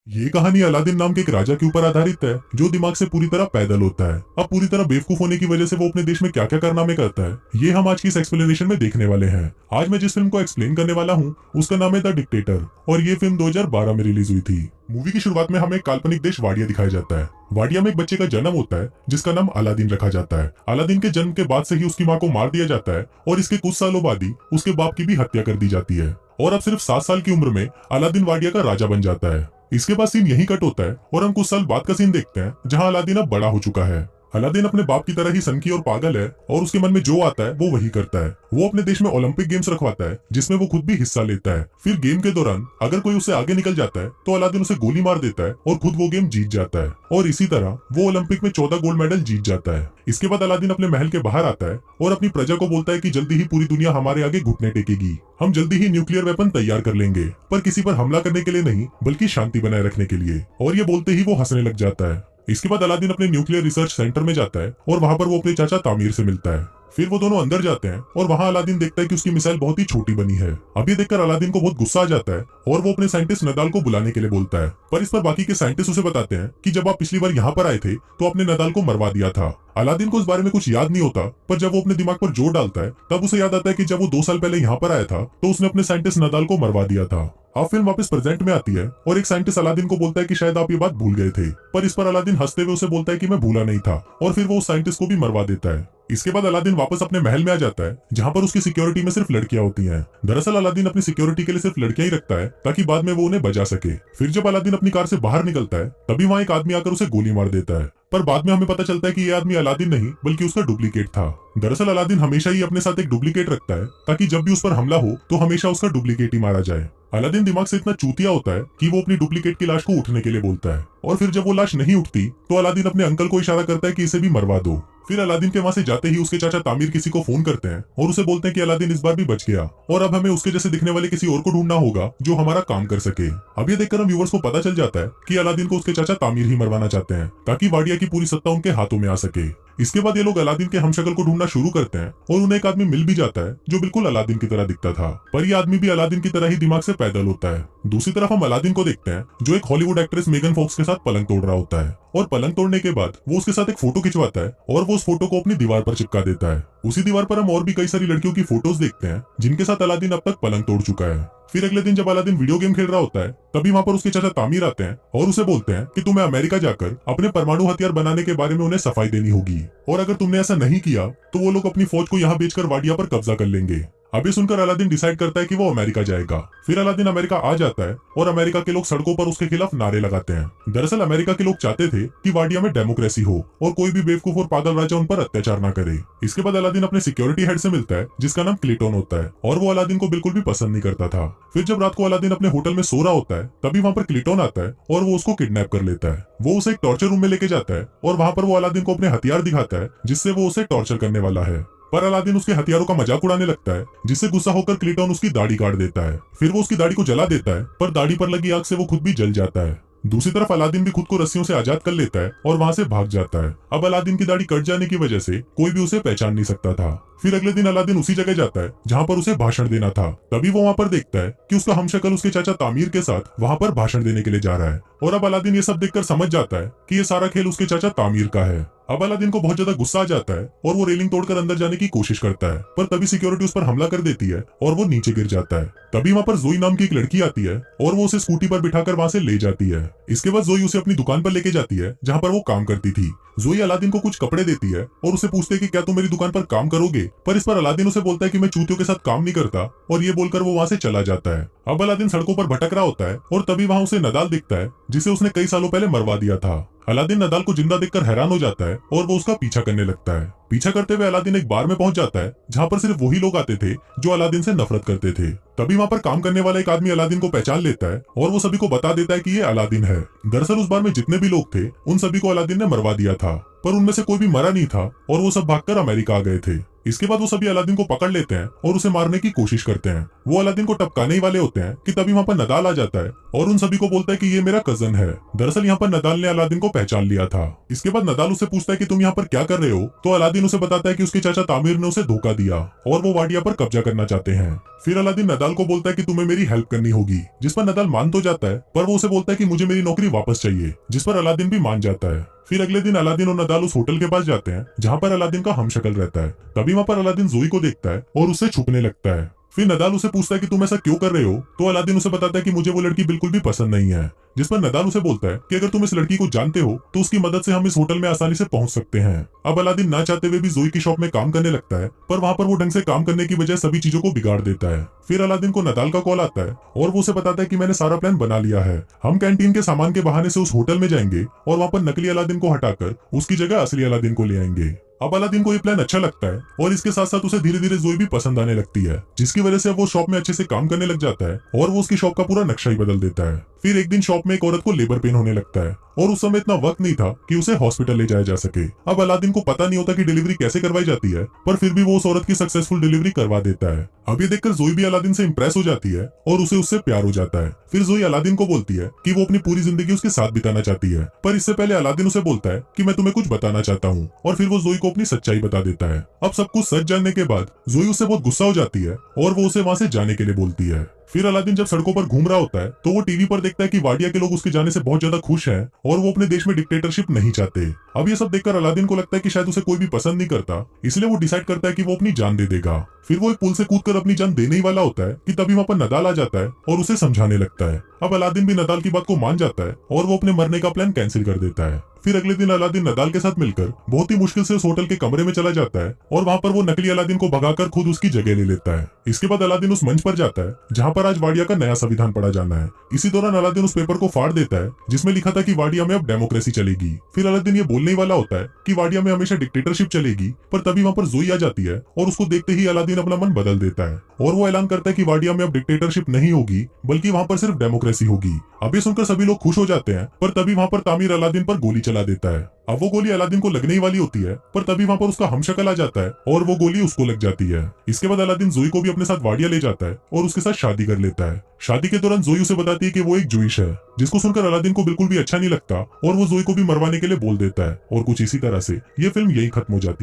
ये कहानी अलादीन नाम के एक राजा के ऊपर आधारित है जो दिमाग से पूरी तरह पैदल होता है। अब पूरी तरह बेवकूफ होने की वजह से वो अपने देश में क्या क्या कारनामे करता है ये हम आज की इस एक्सप्लेनेशन में देखने वाले हैं। आज मैं जिस फिल्म को एक्सप्लेन करने वाला हूँ उसका नाम है द डिक्टेटर और ये फिल्म 2012 में रिलीज हुई थी। मूवी की शुरुआत में हमें एक काल्पनिक देश वाडिया दिखाया जाता है। वाडिया में एक बच्चे का जन्म होता है जिसका नाम अलादीन रखा जाता है। अलादीन के जन्म के बाद से ही उसकी माँ को मार दिया जाता है और इसके कुछ सालों बाद ही उसके बाप की भी हत्या कर दी जाती है और अब सिर्फ 7 साल की उम्र में अलादीन वाडिया का राजा बन जाता है। इसके बाद सीन यही कट होता है और हम कुछ साल बाद का सीन देखते हैं जहां अलादीन अब बड़ा हो चुका है। अलादीन अपने बाप की तरह ही सनकी और पागल है और उसके मन में जो आता है वो वही करता है। वो अपने देश में ओलंपिक गेम्स रखवाता है जिसमें वो खुद भी हिस्सा लेता है। फिर गेम के दौरान अगर कोई उससे आगे निकल जाता है तो अलादीन उसे गोली मार देता है और खुद वो गेम जीत जाता है और इसी तरह वो ओलंपिक में 14 गोल्ड मेडल जीत जाता है। इसके बाद अलादीन अपने महल के बाहर आता है और अपनी प्रजा को बोलता है कि जल्दी ही पूरी दुनिया हमारे आगे घुटने टेकेगी। हम जल्दी ही न्यूक्लियर वेपन तैयार कर लेंगे, पर किसी पर हमला करने के लिए नहीं बल्कि शांति बनाए रखने के लिए। और ये बोलते ही वो हंसने लग जाता है। इसके बाद अलादीन अपने न्यूक्लियर रिसर्च सेंटर में जाता है और वहां पर वो अपने चाचा तामीर से मिलता है। फिर वो दोनों अंदर जाते हैं और वहां अलादीन देखता है कि उसकी मिसाइल बहुत ही छोटी बनी है। अब ये देखकर अलादीन को बहुत गुस्सा आ जाता है और वो अपने साइंटिस्ट नदाल को बुलाने के लिए बोलता है। पर इस पर बाकी के साइंटिस्ट उसे बताते हैं कि जब आप पिछली बार यहाँ पर आए थे तो आपने नदाल को मरवा दिया था। अलादीन को इस बारे में कुछ याद नहीं होता, पर जब वो अपने दिमाग पर जोर डालता है तब उसे याद आता है कि जब वो 2 साल पहले यहाँ पर आया था तो उसने अपने साइंटिस्ट नदाल को मरवा दिया था। अब फिल्म वापस प्रेजेंट में आती है और एक साइंटिस्ट अलादीन को बोलता है कि शायद आप ये बात भूल गए थे, पर इस पर अलादीन हंसते हुए उसे बोलता है कि मैं भूला नहीं था और फिर वो उस साइंटिस्ट को भी मरवा देता है। इसके बाद अलादीन वापस अपने महल में आ जाता है जहाँ पर उसकी सिक्योरिटी में सिर्फ लड़कियां होती हैं। दरअसल अलादीन अपनी सिक्योरिटी के लिए सिर्फ लड़कियां ही रखता है ताकि बाद में वो उन्हें बचा सके। फिर जब अलादीन अपनी कार से बाहर निकलता है तभी वहाँ एक आदमी आकर उसे गोली मार देता है, पर बाद में हमें पता चलता है कि ये आदमी अलादीन नहीं बल्कि उसका डुप्लीकेट था। दरअसल अलादीन हमेशा ही अपने साथ एक डुप्लीकेट रखता है ताकि जब भी उस पर हमला हो तो हमेशा उसका डुप्लीकेट ही मारा जाए। अलादीन दिमाग से इतना चूतिया होता है कि वो अपनी डुप्लीकेट की लाश को उठने के लिए बोलता है और फिर जब वो लाश नहीं उठती तो अलादीन अपने अंकल को इशारा करता है कि इसे भी मरवा दो। फिर अलादीन के वहां से जाते ही उसके चाचा तामीर किसी को फोन करते हैं और उसे बोलते हैं कि अलादीन इस बार भी बच गया और अब हमें उसके जैसे दिखने वाले किसी और को ढूंढना होगा जो हमारा काम कर सके। अब ये देखकर हम व्यूअर्स को पता चल जाता है कि अलादीन को उसके चाचा तामीर ही मरवाना चाहते हैं ताकि वाडिया की पूरी सत्ता उनके हाथों में आ सके। इसके बाद ये लोग अलादीन के हमशक्ल को ढूंढना शुरू करते हैं और उन्हें एक आदमी मिल भी जाता है जो बिल्कुल अलादीन की तरह दिखता था, पर ये आदमी भी अलादीन की तरह ही दिमाग से पैदल होता है। दूसरी तरफ हम अलादीन को देखते हैं जो एक हॉलीवुड एक्ट्रेस मेगन फॉक्स के साथ पलंग तोड़ रहा होता है और पलंग तोड़ने के बाद वो उसके साथ एक फोटो खिंचवाता है और वो उस फोटो को अपनी दीवार पर चिपका देता है। उसी दीवार पर हम और भी कई सारी लड़कियों की फोटोज देखते हैं जिनके साथ अलादीन अब तक पलंग तोड़ चुका है। फिर अगले दिन जब अलादीन वीडियो गेम खेल रहा होता है तभी वहाँ पर उसके चाचा तामीर आते हैं और उसे बोलते हैं कि तुम्हें अमेरिका जाकर अपने परमाणु हथियार बनाने के बारे में उन्हें सफाई देनी होगी और अगर तुमने ऐसा नहीं किया तो वो लोग अपनी फौज को यहाँ बेचकर वाडिया पर कब्जा कर लेंगे। अभी सुनकर अलादीन डिसाइड करता है कि वो अमेरिका जाएगा। फिर अलादीन अमेरिका आ जाता है और अमेरिका के लोग सड़कों पर उसके खिलाफ नारे लगाते हैं। दरअसल अमेरिका के लोग चाहते थे कि वाडिया में डेमोक्रेसी हो और कोई भी बेवकूफ और पागल राजा उन पर अत्याचार न करे। इसके बाद अलादीन अपने सिक्योरिटी हेड से मिलता है जिसका नाम क्लिटोन होता है और वो अलादीन को बिल्कुल भी पसंद नहीं करता था। फिर जब रात को अलादीन अपने होटल में सो रहा होता है तभी वहाँ पर क्लिटोन आता है और वो उसको किडनैप कर लेता है। वो उसे एक टॉर्चर रूम में लेके जाता है और वहाँ पर वो अलादीन को अपने हथियार दिखाता है जिससे वो उसे टॉर्चर करने वाला है, पर अलादीन उसके हथियारों का मजाक उड़ाने लगता है जिससे गुस्सा होकर क्लिटोन उसकी दाढ़ी काट देता है। फिर वो उसकी दाढ़ी को जला देता है, पर दाढ़ी पर लगी आग से वो खुद भी जल जाता है। दूसरी तरफ अलादीन भी खुद को रस्सियों से आजाद कर लेता है और वहां से भाग जाता है। अब अलादीन की दाढ़ी कट जाने की वजह से कोई भी उसे पहचान नहीं सकता था। फिर अगले दिन अलादीन उसी जगह जाता है जहाँ पर उसे भाषण देना था। तभी वो वहाँ पर देखता है कि उसका हमशक्ल उसके चाचा तामीर के साथ वहाँ पर भाषण देने के लिए जा रहा है और अब अलादीन ये सब देखकर समझ जाता है कि ये सारा खेल उसके चाचा तामीर का है। अब अलादीन को बहुत ज्यादा गुस्सा आ जाता है और वो रेलिंग तोड़कर अंदर जाने की कोशिश करता है, पर तभी सिक्योरिटी उस पर हमला कर देती है और वो नीचे गिर जाता है। तभी वहाँ पर जोई नाम की एक लड़की आती है और वो उसे स्कूटी पर बिठाकर वहाँ से ले जाती है। इसके बाद जोई उसे अपनी दुकान पर लेके जाती है जहाँ पर वो काम करती थी। जोई अलादीन को कुछ कपड़े देती है और उसे पूछते है कि क्या तुम मेरी दुकान पर काम करोगे, पर इस पर अलादीन उसे बोलता है कि मैं चूतियों के साथ काम नहीं करता और ये बोलकर वो वहाँ से चला जाता है। अब अलादीन सड़कों पर भटक रहा होता है और तभी वहाँ उसे नदाल दिखता है जिसे उसने कई सालों पहले मरवा दिया था। अलादीन नदाल को जिंदा देखकर हैरान हो जाता है और वो उसका पीछा करने लगता है। पीछा करते हुए अलादीन एक बार में पहुंच जाता है जहाँ पर सिर्फ वही लोग आते थे जो अलादीन से नफरत करते थे। तभी वहाँ पर काम करने वाला एक आदमी अलादीन को पहचान लेता है और वो सभी को बता देता है कि ये अलादीन है। दरअसल उस बार में जितने भी लोग थे उन सभी को अलादीन ने मरवा दिया था, पर उनमें से कोई भी मरा नहीं था और वो सब भागकर अमेरिका आ गए थे। इसके बाद वो सभी अलादीन को पकड़ लेते हैं और उसे मारने की कोशिश करते हैं। वो अलादीन को टपकाने ही वाले होते हैं कि तभी वहाँ पर नदाल आ जाता है और उन सभी को बोलता है कि ये मेरा कजन है। दरअसल यहाँ पर नदाल ने अलादीन को पहचान लिया था। इसके बाद नदाल उससे पूछता है कि तुम यहाँ पर क्या कर रहे हो, तो अलादीन उसे बताता है कि उसके चाचा तामिर ने उसे धोखा दिया और वो वाडिया पर कब्जा करना चाहते हैं। फिर अलादीन नदाल को बोलता है कि तुम्हें मेरी हेल्प करनी होगी, जिस पर नदाल मान तो जाता है, पर वो उसे बोलता है कि मुझे मेरी नौकरी वापस चाहिए, जिस पर अलादीन भी मान जाता है। फिर अगले दिन अलादीन और नदाल उस होटल के पास जाते हैं जहाँ पर अलादीन का हमशक्ल रहता है। तभी वहाँ पर अलादीन जोई को देखता है और उससे छुपने लगता है। फिर नदाल उसे पूछता है कि तुम ऐसा क्यों कर रहे हो, तो अलादीन उसे बताता है कि मुझे वो लड़की बिल्कुल भी पसंद नहीं है, जिस पर नदाल उसे बोलता है कि अगर तुम इस लड़की को जानते हो तो उसकी मदद से हम इस होटल में आसानी से पहुंच सकते हैं। अब अलादीन ना चाहते हुए भी जोई की शॉप में काम करने लगता है, पर वहाँ पर वो ढंग से काम करने की बजाय सभी चीजों को बिगाड़ देता है। फिर अलादीन को नदाल का कॉल आता है और वो उसे बताता है कि मैंने सारा प्लान बना लिया है, हम कैंटीन के सामान के बहाने से उस होटल में जाएंगे और वहाँ पर नकली अलादीन को हटाकर उसकी जगह असली अलादीन को ले आएंगे। अब अलादीन को ये प्लान अच्छा लगता है और इसके साथ साथ उसे धीरे धीरे जोई भी पसंद आने लगती है, जिसकी वजह से वो शॉप में अच्छे से काम करने लग जाता है और वो उसकी शॉप का पूरा नक्शा ही बदल देता है। फिर एक दिन शॉप में एक औरत को लेबर पेन होने लगता है और उस समय इतना वक्त नहीं था कि उसे हॉस्पिटल ले जाया जा सके। अब अलादीन को पता नहीं होता कि डिलीवरी कैसे करवाई जाती है, पर फिर भी वो उस औरत की सक्सेसफुल डिलीवरी करवा देता है। अब ये देखकर जोई भी अलादीन से इंप्रेस हो जाती है और उसे उससे प्यार हो जाता है। फिर जोई अलादीन को बोलती है कि वो अपनी पूरी जिंदगी उसके साथ बिताना चाहती है, पर इससे पहले अलादीन उसे बोलता है कि मैं तुम्हें कुछ बताना चाहता हूँ, और फिर वो जोई को अपनी सच्चाई बता देता है। अब सब कुछ सच जानने के बाद जोई उससे बहुत गुस्सा हो जाती है और वो उसे वहाँ से जाने के लिए बोलती है। फिर अलादीन जब सड़कों पर घूम रहा होता है तो वो टीवी पर देखता है कि वाडिया के लोग उसके जाने से बहुत ज्यादा खुश हैं और वो अपने देश में डिक्टेटरशिप नहीं चाहते। अब ये सब देखकर अलादीन को लगता है कि शायद उसे कोई भी पसंद नहीं करता, इसलिए वो डिसाइड करता है कि वो अपनी जान दे देगा। फिर वो एक पुल से कूदकर अपनी जान देने ही वाला होता है कि तभी वहाँ पर नदाल आ जाता है और उसे समझाने लगता है। अब अलादीन भी नदाल की बात को मान जाता है और वो अपने मरने का प्लान कैंसिल कर देता है। फिर अगले दिन अलादीन नदाल के साथ मिलकर बहुत ही मुश्किल से उस होटल के कमरे में चला जाता है और वहाँ पर वो नकली अलादीन को भगाकर खुद उसकी जगह ले लेता है। इसके बाद अलादीन उस मंच पर जाता है जहाँ पर आज वाडिया का नया संविधान पढ़ा जाना है। इसी दौरान अलादीन उस पेपर को फाड़ देता है जिसमें लिखा था कि वाडिया में अब डेमोक्रेसी चलेगी। फिर अलादीन ये बोलने वाला होता है कि वाडिया में हमेशा डिक्टेटरशिप चलेगी, पर तभी वहाँ पर जोई आ जाती है और उसको देखते ही अलादीन अपना मन बदल देता है और वो ऐलान करता है कि वाडिया में अब डिक्टेटरशिप नहीं होगी, बल्कि वहाँ पर सिर्फ डेमोक्रेसी होगी। अब ये सुनकर सभी लोग खुश हो जाते हैं, पर तभी वहाँ पर तामिर अलादीन पर गोली चला देता है। अब वो गोली अलादीन को लगने ही वाली होती है, पर तभी वहाँ पर उसका हमशक्ल आ जाता है और वो गोली उसको लग जाती है। इसके बाद अलादीन जोई को भी अपने साथ वाडिया ले जाता है और उसके साथ शादी कर लेता है। शादी के दौरान जोई उसे बताती है कि वो एक जूइश है, जिसको सुनकर अलादीन को बिल्कुल भी अच्छा नहीं लगता और वो जोई को भी मरवाने के लिए बोल देता है और कुछ इसी तरह से ये फिल्म यही खत्म हो जाती है।